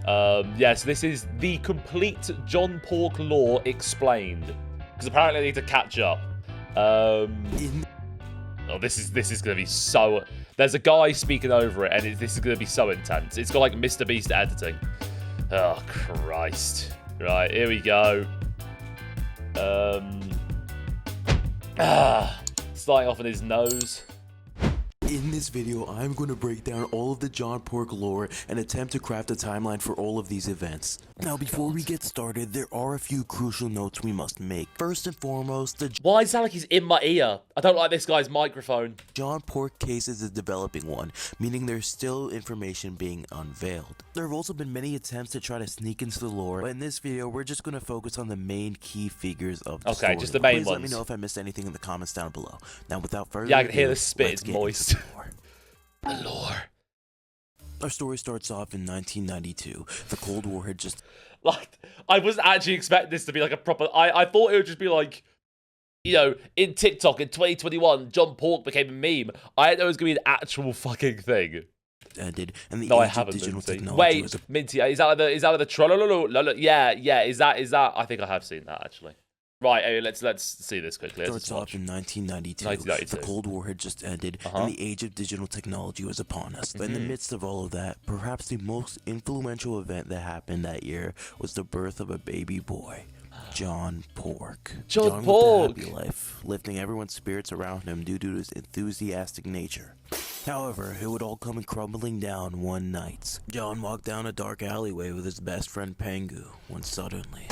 Yes, this is the complete John Pork lore explained. Because apparently I need to catch up. Oh, this is gonna be so. There's a guy speaking over it, and this is gonna be so intense. It's got like Mr. Beast editing. Oh Christ! Right, here we go. Starting off on his nose. In this video, I'm going to break down all of the John Pork lore and attempt to craft a timeline for all of these events. Now, before we get started, there are a few crucial notes we must make. First and foremost, Why does it sound like he's in my ear? I don't like this guy's microphone. John Pork case is a developing one, meaning there's still information being unveiled. There have also been many attempts to try to sneak into the lore, but in this video, we're just going to focus on the main key figures of the story. Okay, just the main Please ones. let me know if I missed anything in the comments down below. Now, without further Yeah, I can hear ado, the spit, let's it's get into moist. the lore. The lore. Our story starts off in 1992. The Cold War had just... Like, I wasn't actually expecting this to be like a proper... I thought it would just be like, you know, in TikTok in 2021, John Pork became a meme. I didn't know it was going to be an actual fucking thing. ended, and the No, I age of haven't, digital Minty. technology was Wait, Minty, is that like the trollololo? Yeah, is that? I think I have seen that actually. Right, hey, let's see this quickly. Let's starts off in 1992. 1992. The Cold War had just ended, and the age of digital technology was upon us. But in the midst of all of that, perhaps the most influential event that happened that year was the birth of a baby boy. John Pork. John Pork lived a Pork. happy life, lifting everyone's spirits around him due to his enthusiastic nature. However, it would all come crumbling down one night. John walked down a dark alleyway with his best friend Pengu when suddenly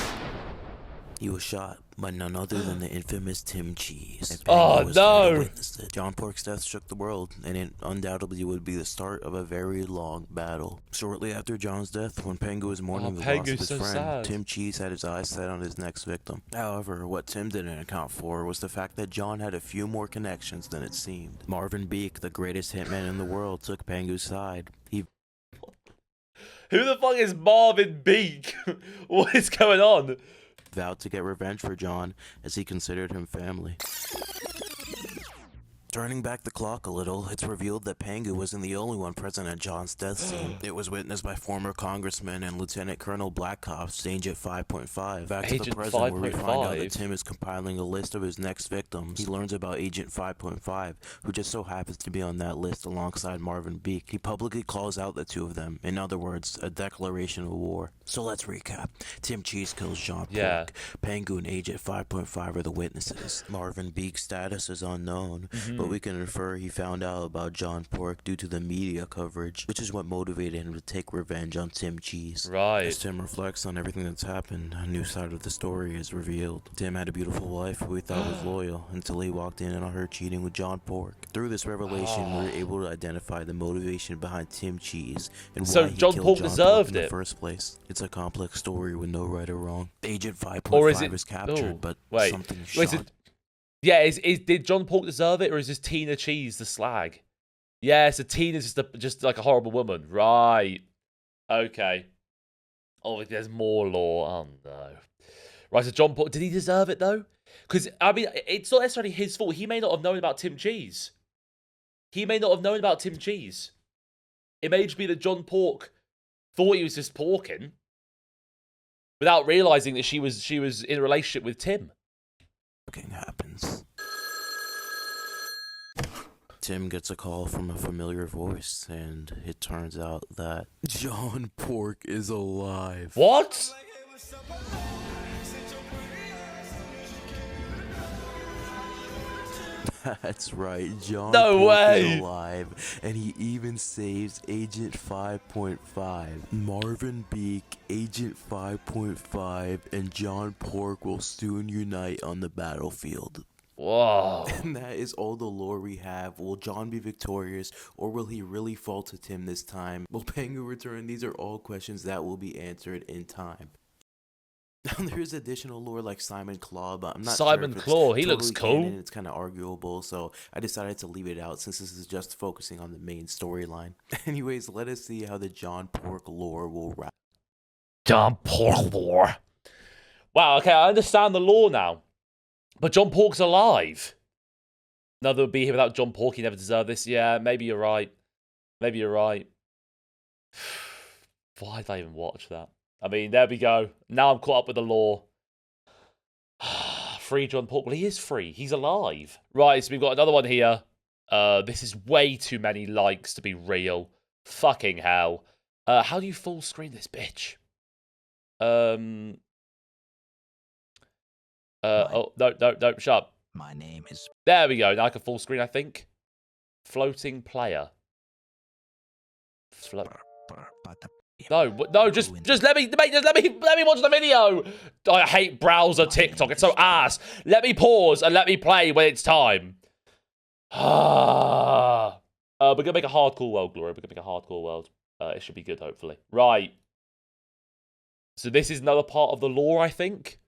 he was shot by none other than the infamous Tim Cheese. And Oh, Pengu was there to no. witness it. John Pork's death shook the world, and it undoubtedly would be the start of a very long battle. Shortly after John's death, when Pengu was mourning the loss of Pengu's his so friend, sad. Tim Cheese had his eyes set on his next victim. However, what Tim didn't account for was the fact that John had a few more connections than it seemed. Marvin Beek, the greatest hitman in the world, took Pengu's side. He Who the fuck is Marvin Beek? What is going on? vowed to get revenge for John, as he considered him family. Turning back the clock a little, it's revealed that Pengu wasn't the only one present at John's death scene. It was witnessed by former Congressman and Lieutenant Colonel Blackops, Agent 5.5. Back to the Agent present, where we find out 5.5? that Tim is compiling a list of his next victims. He learns about Agent 5.5, who just so happens to be on that list alongside Marvin Beek. He publicly calls out the two of them. In other words, a declaration of war. So let's recap. Tim Cheese kills John Pork. Yeah. Pengu and Agent 5.5 are the witnesses. Marvin Beek's status is unknown, but we can infer he found out about John Pork due to the media coverage, which is what motivated him to take revenge on Tim Cheese. Right. As Tim reflects on everything that's happened, a new side of the story is revealed. Tim had a beautiful wife who he thought was loyal until he walked in on her cheating with John Pork. Through this revelation, we were able to identify the motivation behind Tim Cheese and So why he John killed Pork John deserved in the it. first place. It's a complex story with no right or wrong. Agent 5.5 Or is it- is captured, oh, but wait. something Wait, shot. Yeah, did John Pork deserve it, or is this Tina Cheese the slag? Yeah, so Tina's just like a horrible woman. Right. Okay. Oh, there's more lore. Oh, no. Right, so John Pork, did he deserve it, though? Because, I mean, it's not necessarily his fault. He may not have known about Tim Cheese. He may not have known about Tim Cheese. It may just be that John Pork thought he was just porking without realizing that she was in a relationship with Tim. Happens. Tim gets a call from a familiar voice, and it turns out that John Pork is alive. What? That's right, John No Pork way. is alive, and he even saves Agent 5.5. Marvin Beek, Agent 5.5, and John Pork will soon unite on the battlefield. Whoa. And that is all the lore we have. Will John be victorious, or will he really fall to Tim this time? Will Pengu return? These are all questions that will be answered in time. Now, there's additional lore like Simon Claw, but I'm not Simon sure if it's Claw, he looks totally cool. canon. It's kind of arguable, so I decided to leave it out since this is just focusing on the main storyline. Anyways, let us see how the John Pork lore will wrap. John Pork lore. Wow, okay, I understand the lore now. But John Pork's alive. Another would be here without John Pork. He never deserved this. Yeah, maybe you're right. Maybe you're right. Why did I even watch that? I mean, there we go. Now I'm caught up with the lore. Free John Pork. Well, he is free. He's alive. Right, so we've got another one here. This is way too many likes to be real. Fucking hell. How do you full screen this bitch? Oh, no, shut up. My name is... There we go. Now I can full screen, I think. Floating player. No, just let me watch the video. I hate browser TikTok. It's so ass. Let me pause and let me play when it's time. We're gonna make a hardcore world, Gloria. We're gonna make a hardcore world. It should be good, hopefully. Right. So this is another part of the lore, I think.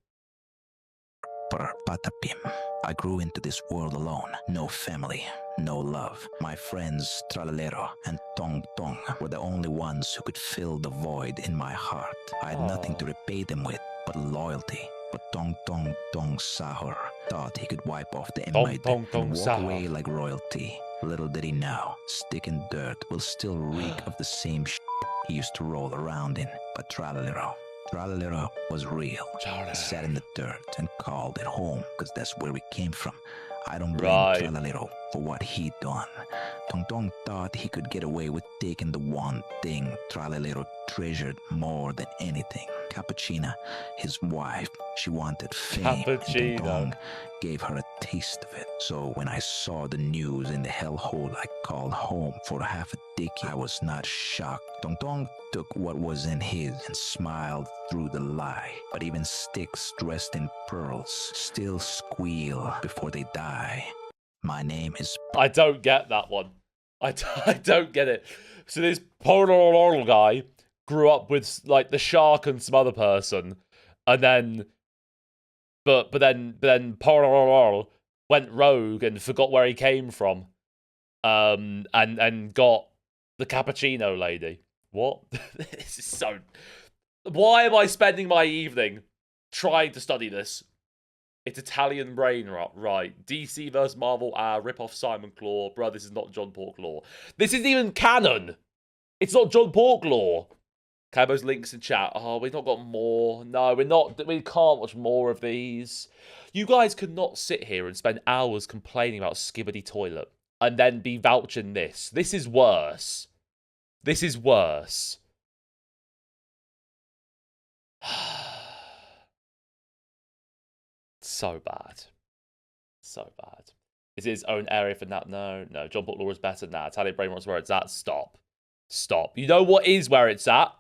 Patapim. I grew into this world alone. No family, no love. My friends Tralalero and Tong Tong were the only ones who could fill the void in my heart. I had nothing to repay them with but loyalty. But Tong Tong Tong Sahur thought he could wipe off the image and walk away like royalty. Little did he know, stick and dirt will still reek of the same shit he used to roll around in. But Tralalero was real. He sat in the dirt and called it home, because that's where we came from. I don't blame Tralalero for what he'd done. Tong Tong thought he could get away with taking the one thing Tralalero treasured more than anything. Cappuccina, his wife, she wanted fame, and Tong Tong gave her a taste of it. So when I saw the news in the hellhole I called home for half a decade, I was not shocked. Tong Tong took what was in his and smiled through the lie. But even sticks dressed in pearls still squeal before they die. My name is... I don't get that one. I don't get it. So this polar guy grew up with like the shark and some other person, and then, but then polar went rogue and forgot where he came from, and got the cappuccino lady. What? This is so... Why am I spending my evening trying to study this? It's Italian brain rot, right? DC vs Marvel, rip off Simon Claw. Bro, this is not John Pork lore. This isn't even canon. It's not John Pork lore. Cabo's links in chat. Oh, we've not got more. No, we're not. We can't watch more of these. You guys could not sit here and spend hours complaining about Skibidi Toilet and then be vouching this. This is worse. This is worse. So bad. So bad. Is it his own area for that? No. John Pork lore is better. Nah, Italian brain rot's where it's at. Stop. You know what is where it's at?